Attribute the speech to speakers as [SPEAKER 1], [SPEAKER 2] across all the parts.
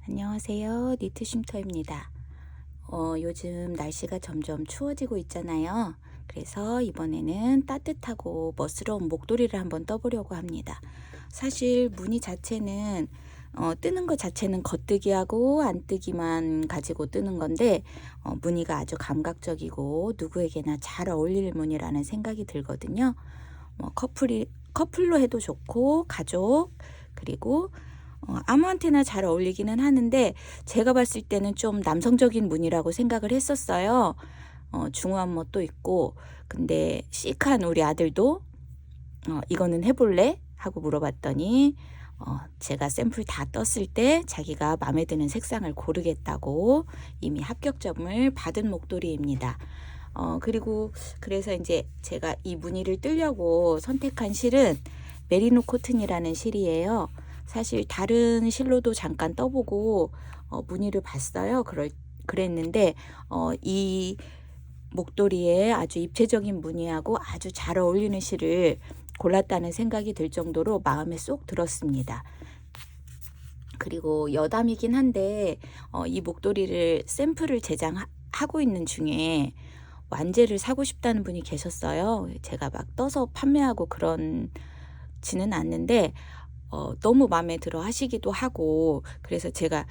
[SPEAKER 1] 안녕하세요. 니트 쉼터입니다. 요즘 날씨가 점점 추워지고 있잖아요. 그래서 이번에는 따뜻하고 멋스러운 목도리를 한번 떠보려고 합니다. 사실 무늬 자체는 뜨는 것 자체는 겉뜨기하고 안뜨기만 가지고 뜨는 건데 무늬가 아주 감각적이고 누구에게나 잘 어울릴 무늬라는 생각이 들거든요. 커플로 해도 좋고 가족 그리고 아무한테나 잘 어울리기는 하는데 제가 봤을 때는 좀 남성적인 무늬라고 생각을 했었어요. 중후한 멋도 있고 근데 시크한 우리 아들도 이거는 해볼래? 하고 물어봤더니 제가 샘플 다 떴을 때 자기가 마음에 드는 색상을 고르겠다고 이미 합격점을 받은 목도리입니다. 그리고 그래서 이제 제가 이 무늬를 뜨려고 선택한 실은 메리노 코튼이라는 실이에요. 사실 다른 실로도 잠깐 떠보고 무늬를 봤어요. 그랬는데 이 목도리에 아주 입체적인 무늬하고 아주 잘 어울리는 실을 골랐다는 생각이 들 정도로 마음에 쏙 들었습니다. 그리고 여담이긴 한데 이 목도리를 샘플을 제작하고 있는 중에 완제를 사고 싶다는 분이 계셨어요. 제가 막 떠서 판매하고 그런지는 않는데 너무 마음에 들어 하시기도 하고 그래서 제가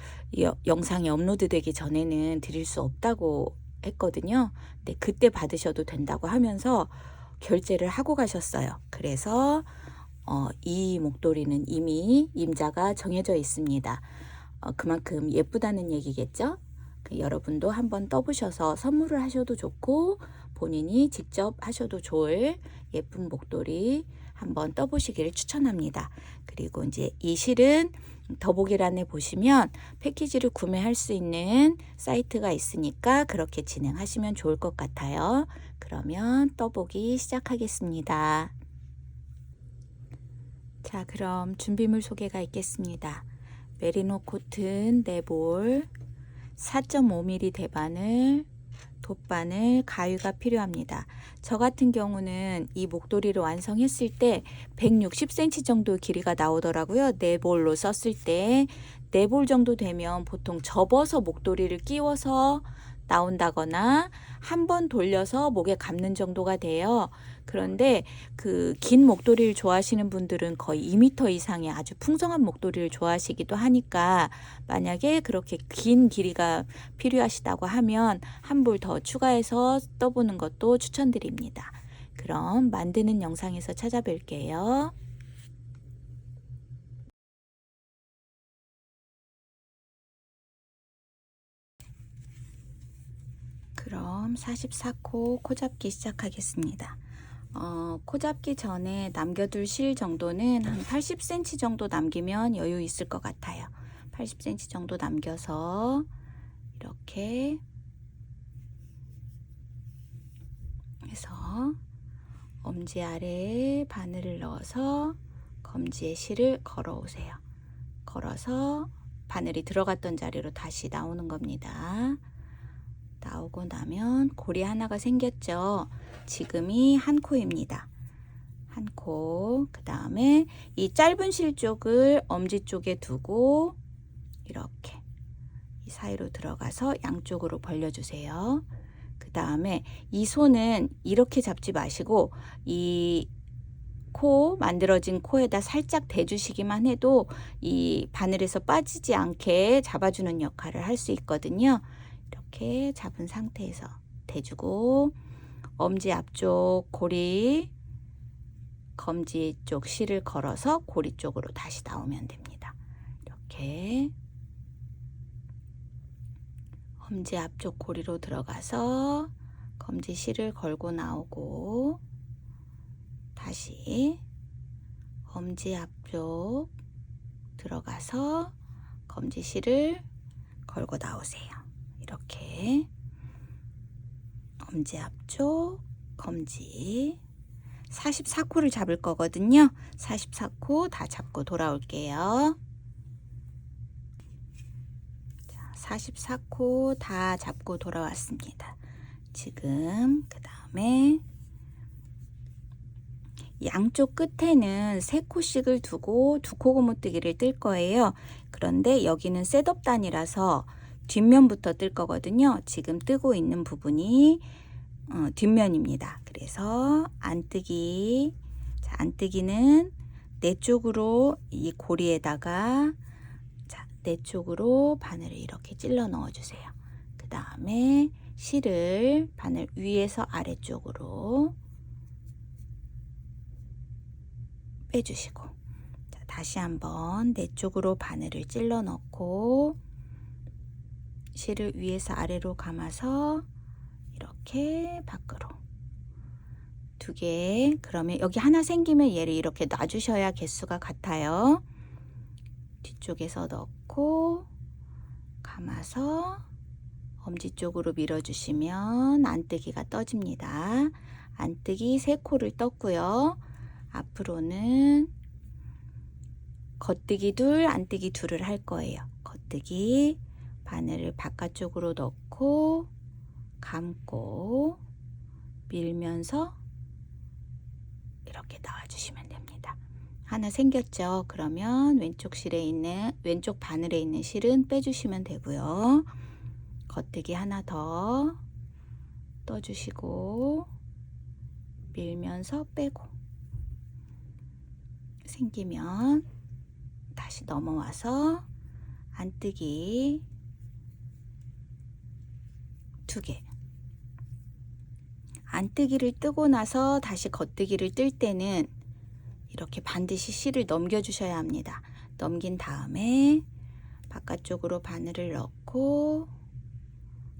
[SPEAKER 1] 영상이 업로드되기 전에는 드릴 수 없다고 했거든요. 근데 그때 받으셔도 된다고 하면서 결제를 하고 가셨어요. 그래서 이 목도리는 이미 임자가 정해져 있습니다. 그만큼 예쁘다는 얘기겠죠? 여러분도 한번 떠보셔서 선물을 하셔도 좋고 본인이 직접 하셔도 좋을 예쁜 목도리 한번 떠보시기를 추천합니다. 그리고 이제 이 실은 더보기란에 보시면 패키지를 구매할 수 있는 사이트가 있으니까 그렇게 진행하시면 좋을 것 같아요. 그러면 떠보기 시작하겠습니다. 자, 그럼 준비물 소개가 있겠습니다. 메리노 코튼 4볼, 4.5mm 대바늘, 돗바늘, 가위가 필요합니다. 저 같은 경우는 이 목도리를 완성했을 때 160cm 정도 길이가 나오더라고요. 4볼로 썼을 때 4볼 정도 되면 보통 접어서 목도리를 끼워서 나온다거나 한 번 돌려서 목에 감는 정도가 돼요. 그런데 그 긴 목도리를 좋아하시는 분들은 거의 2m 이상의 아주 풍성한 목도리를 좋아하시기도 하니까 만약에 그렇게 긴 길이가 필요하시다고 하면 한 볼 더 추가해서 떠보는 것도 추천드립니다. 그럼 만드는 영상에서 찾아뵐게요. 그럼 44코 코잡기 시작하겠습니다. 코잡기 전에 남겨둘 실 정도는 한 80cm 정도 남기면 여유 있을 것 같아요. 80cm 정도 남겨서 이렇게 해서 엄지 아래에 바늘을 넣어서 검지에 실을 걸어 오세요. 걸어서 바늘이 들어갔던 자리로 다시 나오는 겁니다. 나오고 나면 고리 하나가 생겼죠. 지금이 한 코입니다. 한 코. 그 다음에 이 짧은 실 쪽을 엄지 쪽에 두고 이렇게 이 사이로 들어가서 양쪽으로 벌려주세요. 그 다음에 이 손은 이렇게 잡지 마시고 이 코 만들어진 코에다 살짝 대주시기만 해도 이 바늘에서 빠지지 않게 잡아주는 역할을 할 수 있거든요. 이렇게 잡은 상태에서 대주고 엄지 앞쪽 고리 검지 쪽 실을 걸어서 고리 쪽으로 다시 나오면 됩니다. 이렇게 엄지 앞쪽 고리로 들어가서 검지 실을 걸고 나오고 다시 엄지 앞쪽 들어가서 검지 실을 걸고 나오세요. 이렇게 엄지 앞쪽 검지 44코를 잡을 거거든요. 44코 다 잡고 돌아올게요. 44코 다 잡고 돌아왔습니다. 지금 그 다음에 양쪽 끝에는 3코씩을 두고 2코 고무뜨기를 뜰 거예요. 그런데 여기는 셋업 단이라서 뒷면부터 뜰 거거든요. 지금 뜨고 있는 부분이 뒷면입니다. 그래서 안뜨기. 자, 안뜨기는 내 쪽으로 이 고리에다가 자, 내 쪽으로 바늘을 이렇게 찔러 넣어 주세요. 그 다음에 실을 바늘 위에서 아래쪽으로 빼주시고, 자, 다시 한번 내 쪽으로 바늘을 찔러 넣고 실을 위에서 아래로 감아서 이렇게 밖으로 2개. 그러면 여기 하나 생기면 얘를 이렇게 놔주셔야 개수가 같아요. 뒤쪽에서 넣고 감아서 엄지 쪽으로 밀어주시면 안뜨기가 떠집니다. 안뜨기 3코를 떴고요. 앞으로는 겉뜨기 2, 안뜨기 2를 할 거예요. 겉뜨기 바늘을 바깥쪽으로 넣고 감고 밀면서 이렇게 넣어주시면 됩니다. 하나 생겼죠? 그러면 왼쪽 바늘에 있는 실은 빼주시면 되고요. 겉뜨기 하나 더 떠주시고 밀면서 빼고 생기면 다시 넘어와서 안뜨기 2개. 안뜨기를 뜨고 나서 다시 겉뜨기를 뜰 때는 이렇게 반드시 실을 넘겨 주셔야 합니다. 넘긴 다음에 바깥쪽으로 바늘을 넣고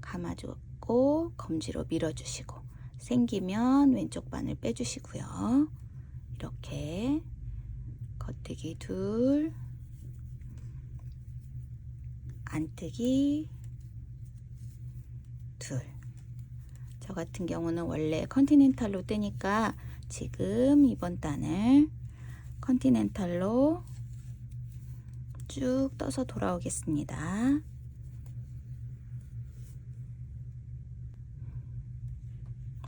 [SPEAKER 1] 감아주고 검지로 밀어주시고 생기면 왼쪽 바늘 빼주시고요. 이렇게 겉뜨기 2, 안뜨기 2. 저 같은 경우는 원래 컨티넨탈로 뜨니까 지금 이번 단을 컨티넨탈로 쭉 떠서 돌아오겠습니다.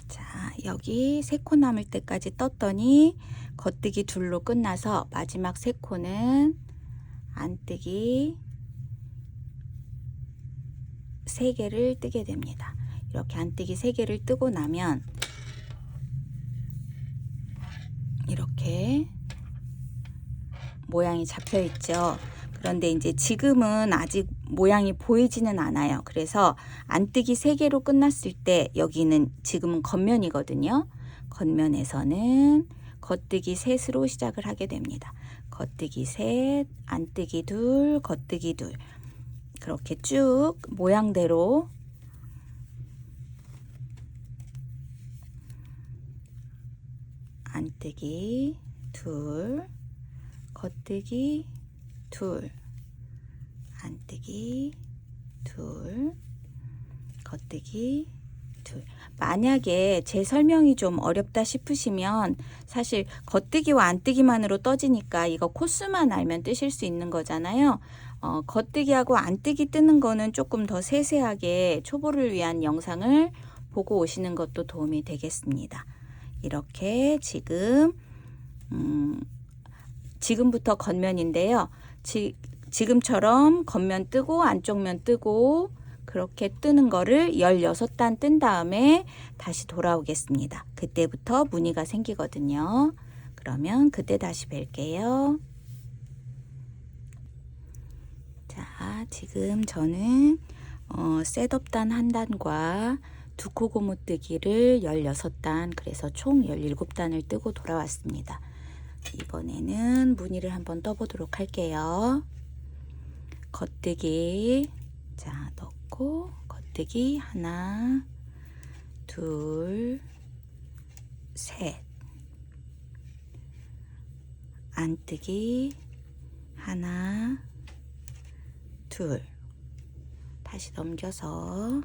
[SPEAKER 1] 자, 여기 3코 남을 때까지 떴더니 겉뜨기 2로 끝나서 마지막 3코는 안뜨기 3개를 뜨게 됩니다. 이렇게 안뜨기 3개를 뜨고 나면 이렇게 모양이 잡혀 있죠. 그런데 이제 지금은 아직 모양이 보이지는 않아요. 그래서 안뜨기 3개로 끝났을 때 여기는 지금은 겉면이거든요. 겉면에서는 겉뜨기 3으로 시작을 하게 됩니다. 겉뜨기 3, 안뜨기 2, 겉뜨기 2. 그렇게 쭉 모양대로 안뜨기 2, 겉뜨기 2, 안뜨기 2, 겉뜨기 2. 만약에 제 설명이 좀 어렵다 싶으시면 사실 겉뜨기와 안뜨기만으로 떠지니까 이거 코스만 알면 뜨실 수 있는 거잖아요. 겉뜨기하고 안뜨기 뜨는 거는 조금 더 세세하게 초보를 위한 영상을 보고 오시는 것도 도움이 되겠습니다. 이렇게 지금부터 겉면인데요. 지금처럼 겉면 뜨고 안쪽 면 뜨고 그렇게 뜨는 거를 16단 뜬 다음에 다시 돌아오겠습니다. 그때부터 무늬가 생기거든요. 그러면 그때 다시 뵐게요. 자, 지금 저는 셋업단 1단과 2코 고무뜨기를 16단, 그래서 총 17단을 뜨고 돌아왔습니다. 이번에는 무늬를 한번 떠보도록 할게요. 겉뜨기, 자, 넣고 겉뜨기 하나, 둘, 셋, 안뜨기 하나, 둘, 다시 넘겨서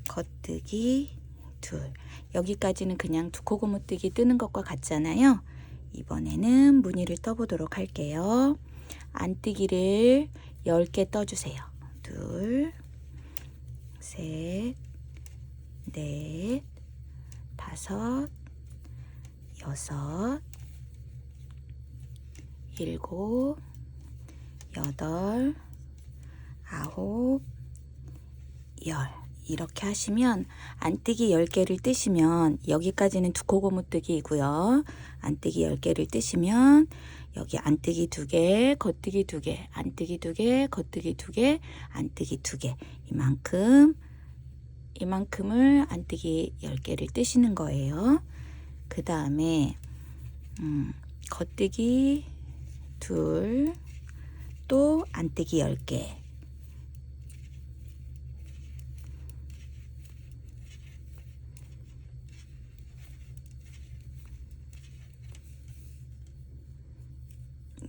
[SPEAKER 1] 겉뜨기 둘. 여기까지는 그냥 2코 고무뜨기 뜨는 것과 같잖아요. 이번에는 무늬를 떠보도록 할게요. 안뜨기를 10개 떠주세요. 둘, 셋, 넷, 다섯, 여섯, 일곱, 여덟, 아홉, 열. 이렇게 하시면 안뜨기 10개를 뜨시면 여기까지는 두코고무뜨기이고요. 안뜨기 10개를 뜨시면 여기 안뜨기 2개, 겉뜨기 2개, 안뜨기 2개, 겉뜨기 2개, 안뜨기 2개. 이만큼을 안뜨기 10개를 뜨시는 거예요. 그 다음에 겉뜨기 2, 또 안뜨기 10개.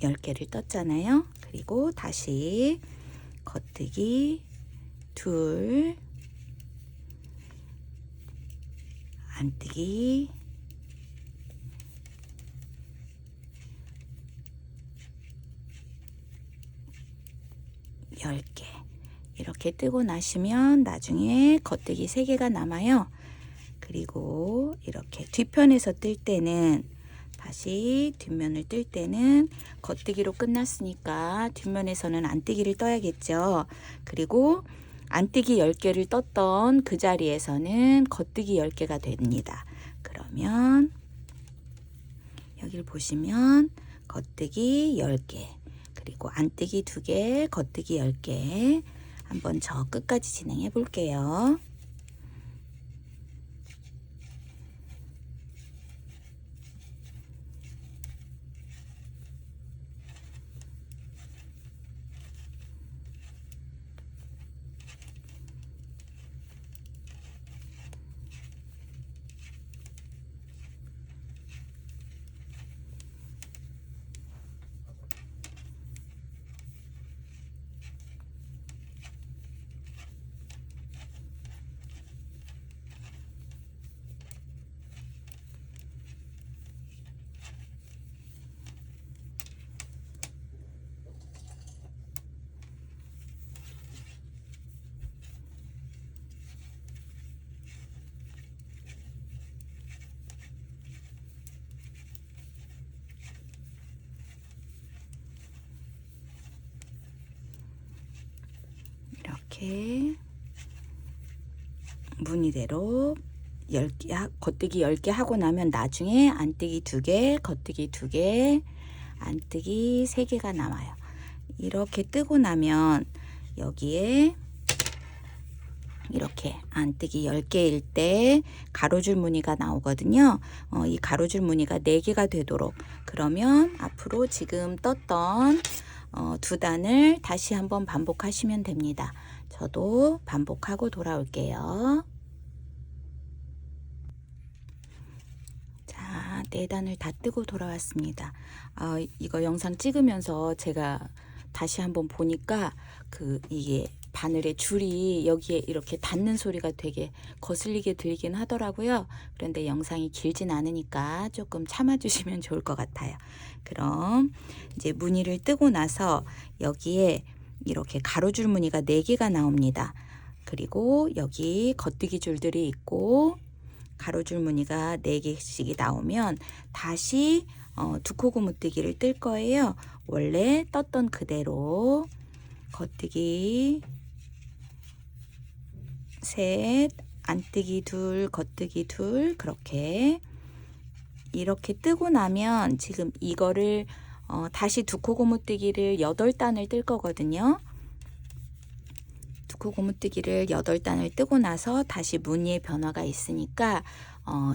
[SPEAKER 1] (10개를) 떴잖아요. 그리고 다시 겉뜨기 2, 안뜨기 10개. 이렇게 뜨고 나시면 나중에 겉뜨기 3개가 남아요. 그리고 이렇게 뒤편에서 뜰 때는 다시 뒷면을 뜰 때는 겉뜨기로 끝났으니까 뒷면에서는 안뜨기를 떠야겠죠. 그리고 안뜨기 10개를 떴던 그 자리에서는 겉뜨기 10개가 됩니다. 그러면 여기를 보시면 겉뜨기 10개, 그리고 안뜨기 2개, 겉뜨기 10개. 한번 저 끝까지 진행해 볼게요. 이렇게 무늬대로 10개, 겉뜨기 10개 하고 나면 나중에 안뜨기 2개, 겉뜨기 2개, 안뜨기 3개가 남아요. 이렇게 뜨고 나면 여기에 이렇게 안뜨기 10개일 때 가로줄 무늬가 나오거든요. 이 가로줄 무늬가 4개가 되도록, 그러면 앞으로 지금 떴던 2단을 다시 한번 반복하시면 됩니다. 저도 반복하고 돌아올게요. 자, 4단을 다 뜨고 돌아왔습니다. 이거 영상 찍으면서 제가 다시 한번 보니까 이게 바늘의 줄이 여기에 이렇게 닿는 소리가 되게 거슬리게 들리긴 하더라고요. 그런데 영상이 길진 않으니까 조금 참아주시면 좋을 것 같아요. 그럼 이제 무늬를 뜨고 나서 여기에 이렇게 가로줄 무늬가 4개가 나옵니다. 그리고 여기 겉뜨기 줄들이 있고 가로줄 무늬가 4개씩이 나오면 다시 두코고무뜨기를 뜰 거예요. 원래 떴던 그대로 겉뜨기 셋, 안뜨기 둘, 겉뜨기 둘, 이렇게 뜨고 나면 지금 이거를 다시 두코고무뜨기를 8단을 뜰 거거든요. 두코고무뜨기를 8단을 뜨고 나서 다시 무늬의 변화가 있으니까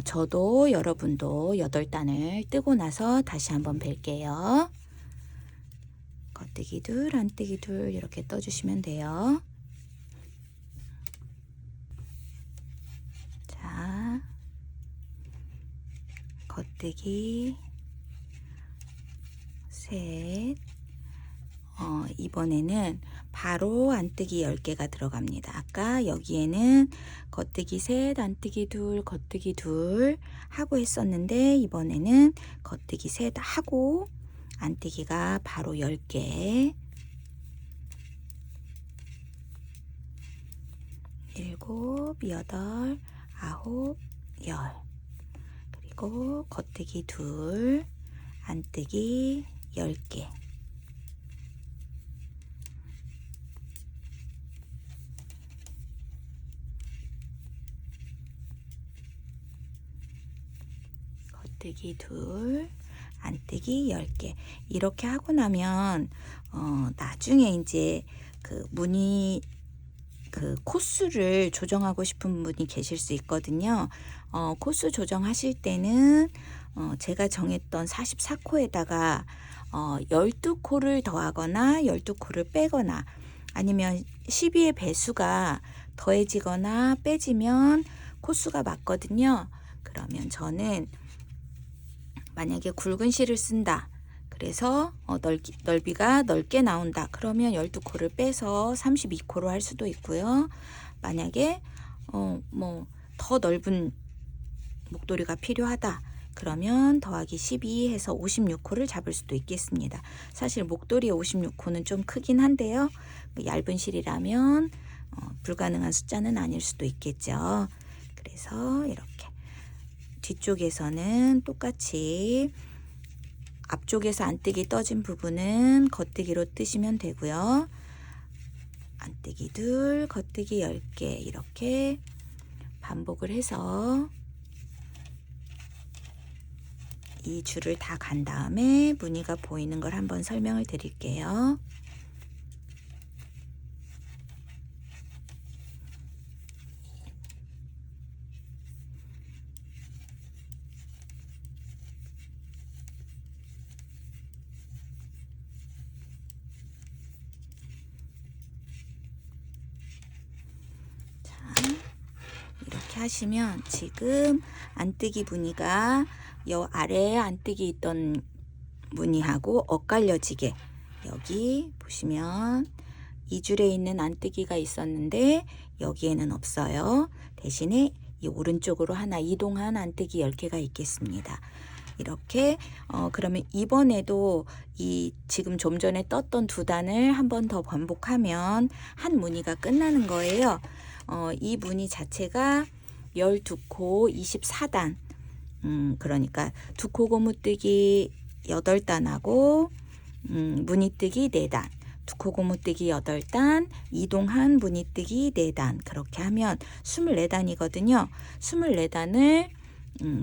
[SPEAKER 1] 저도 여러분도 8단을 뜨고 나서 다시 한번 뵐게요. 겉뜨기 둘, 안뜨기 둘 이렇게 떠주시면 돼요. 자, 겉뜨기 셋, 이번에는 바로 안뜨기 10개가 들어갑니다. 아까 여기에는 겉뜨기 셋, 안뜨기 둘, 겉뜨기 둘 하고 했었는데 이번에는 겉뜨기 셋 하고 안뜨기가 바로 10개, 7, 8, 9, 10, 그리고 겉뜨기 둘, 안뜨기 10개, 겉뜨기 2, 안뜨기 10개. 이렇게 하고 나면 나중에 이제 그 무늬 그 코수를 조정하고 싶은 분이 계실 수 있거든요. 코수 조정하실 때는 제가 정했던 44코에다가 12코를 더하거나 12코를 빼거나 아니면 12의 배수가 더해지거나 빼지면 코수가 맞거든요. 그러면 저는 만약에 굵은 실을 쓴다. 그래서 넓이가 넓게 나온다. 그러면 12코를 빼서 32코로 할 수도 있고요. 만약에 뭐 더 넓은 목도리가 필요하다. 그러면 더하기 12 해서 56코를 잡을 수도 있겠습니다. 사실 목도리의 56코는 좀 크긴 한데요. 얇은 실이라면 불가능한 숫자는 아닐 수도 있겠죠. 그래서 이렇게 뒤쪽에서는 똑같이 앞쪽에서 안뜨기 떠진 부분은 겉뜨기로 뜨시면 되고요. 안뜨기 2, 겉뜨기 10개 이렇게 반복을 해서 이 줄을 다 간 다음에 무늬가 보이는 걸 한번 설명을 드릴게요. 이렇게 하시면 지금 안뜨기 무늬가 여 아래에 안뜨기 있던 무늬하고 엇갈려지게 여기 보시면 이 줄에 있는 안뜨기가 있었는데 여기에는 없어요. 대신에 이 오른쪽으로 하나 이동한 안뜨기 10개가 있겠습니다. 이렇게 그러면 이번에도 이 지금 좀 전에 떴던 두 단을 한 번 더 반복하면 한 무늬가 끝나는 거예요. 이 무늬 자체가 12코 24단 그러니까 2코 고무뜨기 8단하고 무늬뜨기 4단 2코 고무뜨기 8단 이동한 무늬뜨기 4단 그렇게 하면 24단이거든요. 24단을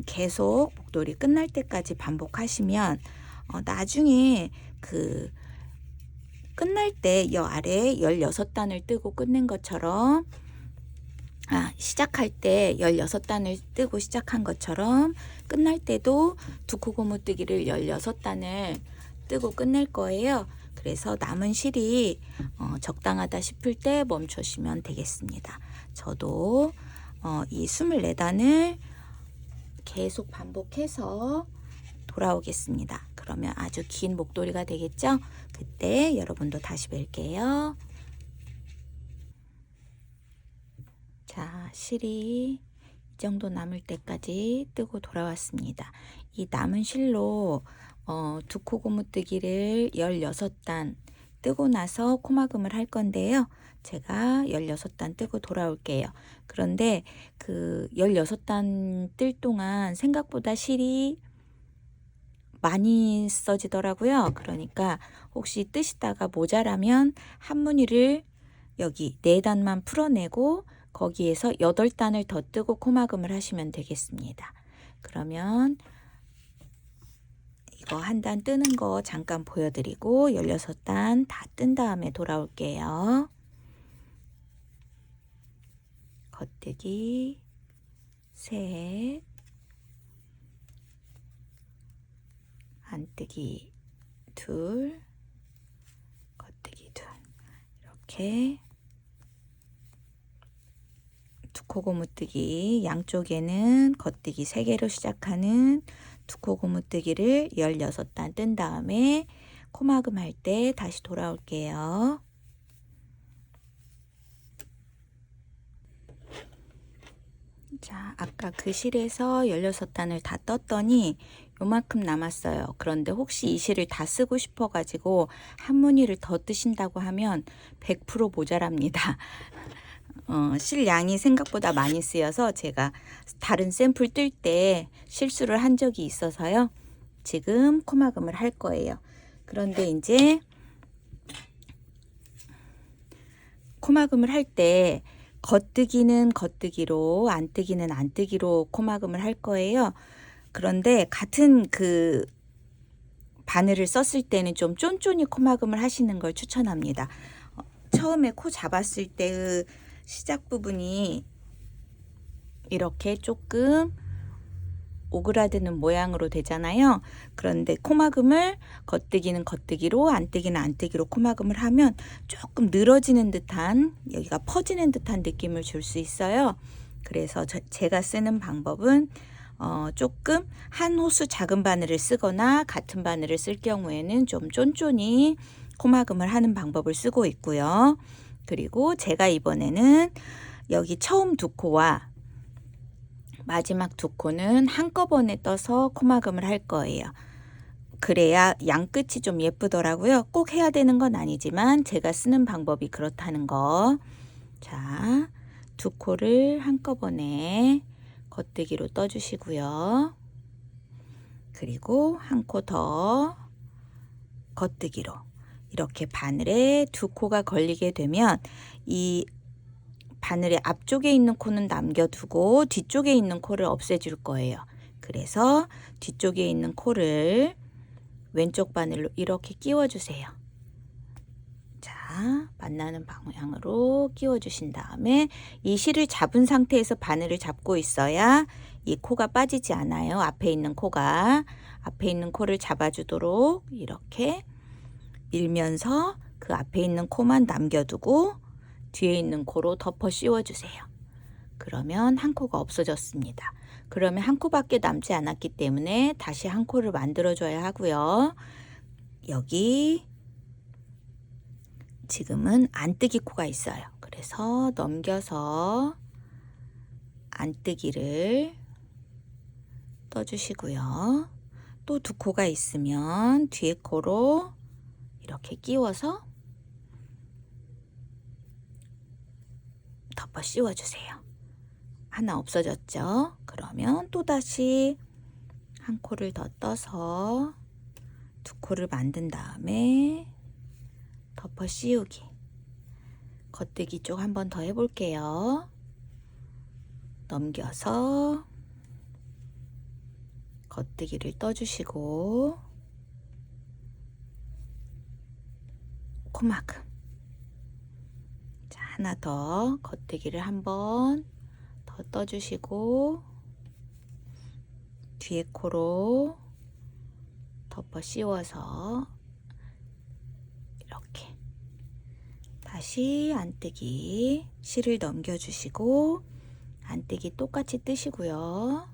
[SPEAKER 1] 계속 목도리 끝날 때까지 반복하시면 나중에 그 끝날 때 여 아래에 16단을 뜨고 끝낸 것처럼 시작할 때 16단을 뜨고 시작한 것처럼 끝날 때도 2코 고무뜨기를 16단을 뜨고 끝낼 거예요. 그래서 남은 실이 적당하다 싶을 때 멈추시면 되겠습니다. 저도 이 24단을 계속 반복해서 돌아오겠습니다. 그러면 아주 긴 목도리가 되겠죠? 그때 여러분도 다시 뵐게요. 자, 실이 이 정도 남을 때까지 뜨고 돌아왔습니다. 이 남은 실로 2코 고무뜨기를 16단 뜨고 나서 코막음을 할 건데요. 제가 16단 뜨고 돌아올게요. 그런데 그 16단 뜰 동안 생각보다 실이 많이 써지더라고요. 그러니까 혹시 뜨시다가 모자라면 한 무늬를 여기 4단만 풀어내고 거기에서 8단을 더 뜨고 코막음을 하시면 되겠습니다. 그러면 이거 한 단 뜨는 거 잠깐 보여드리고 16단 다 뜬 다음에 돌아올게요. 겉뜨기 셋, 안뜨기 둘, 겉뜨기 둘 이렇게 2코 고무뜨기 양쪽에는 겉뜨기 3개로 시작하는 2코 고무뜨기를 16단 뜬 다음에 코막음 할 때 다시 돌아올게요. 자, 아까 그 실에서 16단을 다 떴더니 요만큼 남았어요. 그런데 혹시 이 실을 다 쓰고 싶어 가지고 한 무늬를 더 뜨신다고 하면 100% 모자랍니다. 실 양이 생각보다 많이 쓰여서 제가 다른 샘플 뜰 때 실수를 한 적이 있어서요. 지금 코막음을 할 거예요. 그런데 이제 코막음을 할 때 겉뜨기는 겉뜨기로 안뜨기는 안뜨기로 코막음을 할 거예요. 그런데 같은 그 바늘을 썼을 때는 좀 쫀쫀이 코막음을 하시는 걸 추천합니다. 처음에 코 잡았을 때의 시작 부분이 이렇게 조금 오그라드는 모양으로 되잖아요. 그런데 코막음을 겉뜨기는 겉뜨기로, 안뜨기는 안뜨기로 코막음을 하면 조금 늘어지는 듯한, 여기가 퍼지는 듯한 느낌을 줄 수 있어요. 그래서 제가 쓰는 방법은 조금 한 호수 작은 바늘을 쓰거나 같은 바늘을 쓸 경우에는 좀 쫀쫀이 코막음을 하는 방법을 쓰고 있고요. 그리고 제가 이번에는 여기 처음 두 코와 마지막 두 코는 한꺼번에 떠서 코막음을 할 거예요. 그래야 양끝이 좀 예쁘더라고요. 꼭 해야 되는 건 아니지만 제가 쓰는 방법이 그렇다는 거. 자, 두 코를 한꺼번에 겉뜨기로 떠주시고요. 그리고 한 코 더 겉뜨기로. 이렇게 바늘에 두 코가 걸리게 되면 이 바늘의 앞쪽에 있는 코는 남겨두고 뒤쪽에 있는 코를 없애줄 거예요. 그래서 뒤쪽에 있는 코를 왼쪽 바늘로 이렇게 끼워주세요. 자, 만나는 방향으로 끼워주신 다음에 이 실을 잡은 상태에서 바늘을 잡고 있어야 이 코가 빠지지 않아요. 앞에 있는 코가. 앞에 있는 코를 잡아주도록 이렇게 밀면서 그 앞에 있는 코만 남겨두고 뒤에 있는 코로 덮어 씌워주세요. 그러면 한 코가 없어졌습니다. 그러면 한 코밖에 남지 않았기 때문에 다시 한 코를 만들어줘야 하고요. 여기 지금은 안뜨기 코가 있어요. 그래서 넘겨서 안뜨기를 떠주시고요. 또 두 코가 있으면 뒤에 코로 이렇게 끼워서 덮어 씌워주세요. 하나 없어졌죠? 그러면 또다시 한 코를 더 떠서 두 코를 만든 다음에 덮어 씌우기. 겉뜨기 쪽 한 번 더 해볼게요. 넘겨서 겉뜨기를 떠주시고 코막음. 자, 하나 더 겉뜨기를 한 번 더 떠주시고 뒤에 코로 덮어 씌워서 이렇게 다시 안뜨기 실을 넘겨주시고 안뜨기 똑같이 뜨시고요.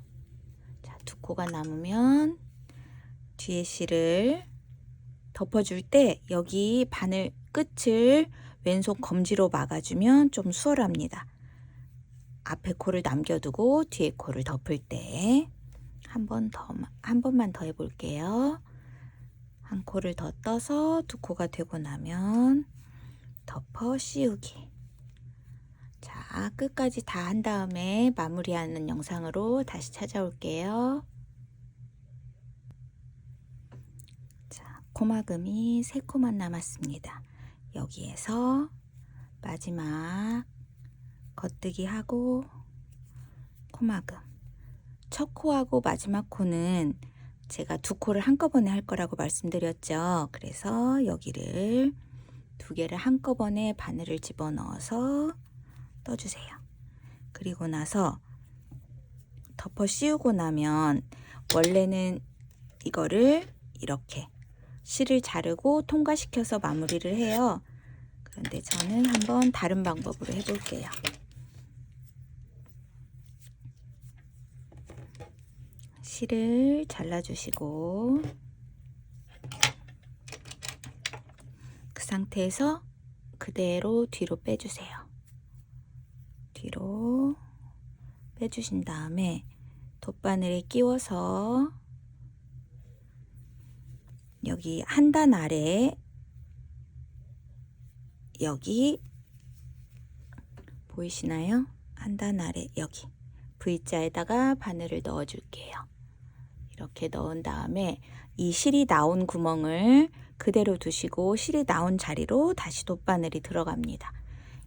[SPEAKER 1] 자, 두 코가 남으면 뒤에 실을 덮어줄 때 여기 바늘 끝을 왼손 검지로 막아주면 좀 수월합니다. 앞에 코를 남겨두고 뒤에 코를 덮을 때 한 번만 더 해볼게요. 한 코를 더 떠서 두 코가 되고 나면 덮어 씌우기. 자, 끝까지 다 한 다음에 마무리하는 영상으로 다시 찾아올게요. 자, 코막음이 3코만 남았습니다. 여기에서 마지막 겉뜨기 하고 코막음. 첫 코하고 마지막 코는 제가 두 코를 한꺼번에 할 거라고 말씀드렸죠. 그래서 여기를 두 개를 한꺼번에 바늘을 집어넣어서 떠주세요. 그리고 나서 덮어 씌우고 나면 원래는 이거를 이렇게 실을 자르고 통과시켜서 마무리를 해요. 그런데 저는 한번 다른 방법으로 해볼게요. 실을 잘라주시고 그 상태에서 그대로 뒤로 빼주세요. 뒤로 빼주신 다음에 돗바늘에 끼워서 여기 한 단 아래 여기 보이시나요? 한 단 아래 여기 V자에다가 바늘을 넣어 줄게요. 이렇게 넣은 다음에 이 실이 나온 구멍을 그대로 두시고 실이 나온 자리로 다시 돗바늘이 들어갑니다.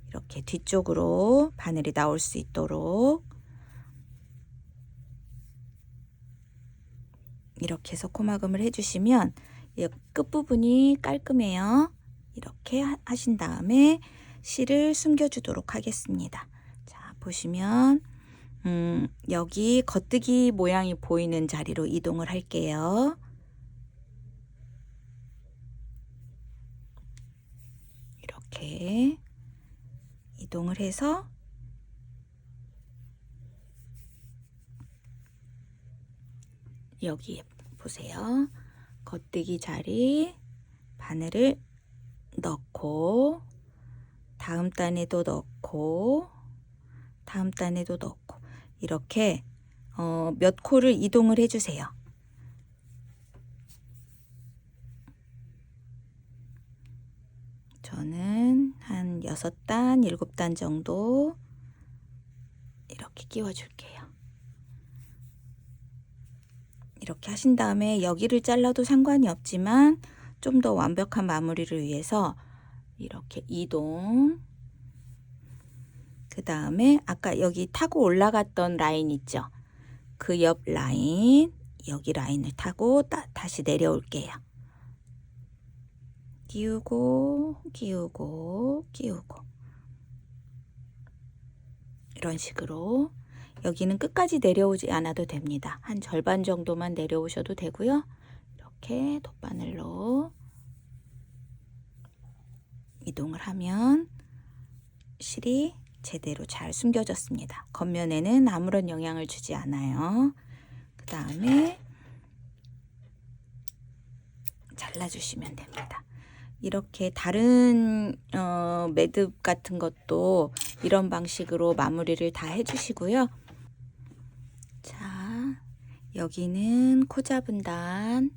[SPEAKER 1] 이렇게 뒤쪽으로 바늘이 나올 수 있도록 이렇게 해서 코막음을 해주시면 이 끝부분이 깔끔해요. 이렇게 하신 다음에 실을 숨겨주도록 하겠습니다. 자, 보시면 여기 겉뜨기 모양이 보이는 자리로 이동을 할게요. 이렇게 이동을 해서 여기 보세요. 겉뜨기 자리 바늘을 넣고 다음 단에도 넣고 다음 단에도 넣고 이렇게 몇 코를 이동을 해주세요. 저는 한 6단, 7단 정도 이렇게 끼워 줄게요. 이렇게 하신 다음에 여기를 잘라도 상관이 없지만 좀 더 완벽한 마무리를 위해서 이렇게 이동, 그 다음에 아까 여기 타고 올라갔던 라인 있죠? 그 옆 라인, 여기 라인을 타고 다시 내려올게요. 끼우고 끼우고 끼우고 이런 식으로 여기는 끝까지 내려오지 않아도 됩니다. 한 절반 정도만 내려오셔도 되고요. 이렇게 돗바늘로 이동을 하면 실이 제대로 잘 숨겨졌습니다. 겉면에는 아무런 영향을 주지 않아요. 그 다음에 잘라주시면 됩니다. 이렇게 다른 매듭 같은 것도 이런 방식으로 마무리를 다 해주시고요. 자, 여기는 코 잡은 단,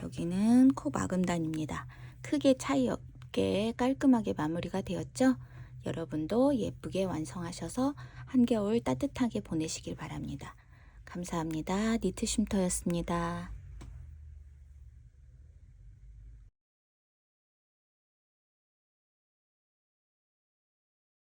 [SPEAKER 1] 여기는 코 막은 단입니다. 크게 차이 없게 깔끔하게 마무리가 되었죠? 여러분도 예쁘게 완성하셔서 한겨울 따뜻하게 보내시길 바랍니다. 감사합니다. 니트 쉼터였습니다.